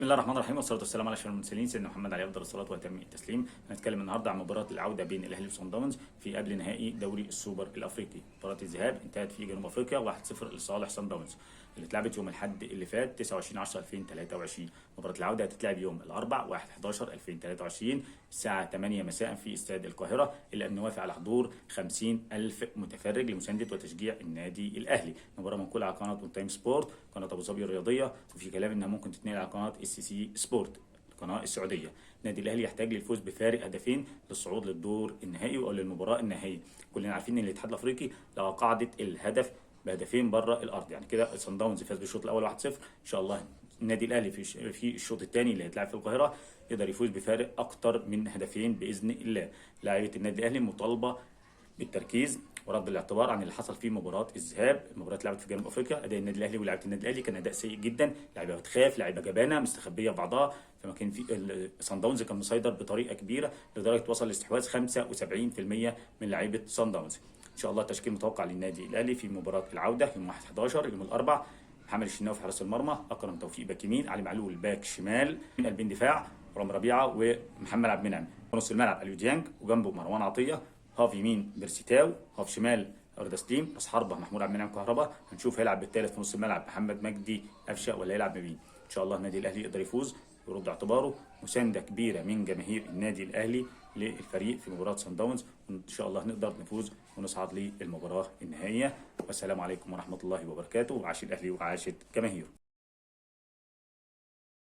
بسم الله الرحمن الرحيم والصلاه والسلام على اشرف المرسلين سيدنا محمد عليه افضل الصلاه واتم التسليم. هنتكلم النهارده عن مباراه العوده بين الاهلي وصن داونز في قبل نهائي دوري السوبر الافريقي. مباراه الذهاب انتهت في جنوب افريقيا 1-0 لصالح صن داونز، اللي اتلعبت يوم الاحد اللي فات 29/10/2023. مباراه العوده هتتلعب يوم الاربعاء 1/11/2023 الساعه 8 مساء في استاد القاهره، الا ان نوافق على حضور 50,000 متفرج لمسانده وتشجيع النادي الاهلي. مباراه منقوله على قناه اون تايم سبورت، قناه ابو ظبي الرياضيه، وفي كلام انها ممكن تتنقل على قناه SC سبورت القناه السعوديه. النادي الاهلي يحتاج للفوز بفارق هدفين للصعود للدور النهائي او للمباراه النهائيه. كلنا عارفين ان الاتحاد الافريقي لغى قاعده الهدف بهدفين بره الارض، يعني كده صن داونز فاز بالشوط الاول 1-0، ان شاء الله النادي الاهلي في الشوط الثاني اللي هيتلعب في القاهره يقدر يفوز بفارق اكتر من هدفين باذن الله. لاعيبه النادي الاهلي مطالبه بالتركيز ورد الاعتبار عن اللي حصل في مباراه الذهاب. المباراه اتلعبت في جنوب افريقيا، اداء النادي الاهلي ولاعيبه النادي الاهلي كان اداء سيء جدا، لعيبه بتخاف، لعيبه جبانه مستخبيه في بعضها، فما كان في صن داونز كان مسيطر بطريقه كبيره لدرجه وصل لاستحواذ 75% من لعيبه صن داونز. ان شاء الله التشكيل متوقع للنادي الاهلي في مباراه العوده يوم 1/11 يوم الاربعاء: محمد الشناوي في حراسه المرمى، اكرم توفيق باك يمين، علي معلول باك شمال، من قلبين دفاع رام ربيعه ومحمد عبد المنعم، ونص الملعب اليو ديانج، وجنبه مروان عطيه، هاف يمين بيرسيتاو، هاف شمال أردا سليم، راس حربه محمود عبد المنعم كهربا. هنشوف هيلعب بالثالث في نص الملعب محمد مجدي قفشه ولا هيلعب بمين. ان شاء الله النادي الاهلي يقدر يفوز ويرد اعتباره. مسانده كبيره من جماهير النادي الاهلي للفريق في مباراه صن داونز، وان شاء الله نقدر نفوز ونصعد للمباراه النهائيه. والسلام عليكم ورحمه الله وبركاته، وعاش الاهلي وعاشت جماهيره.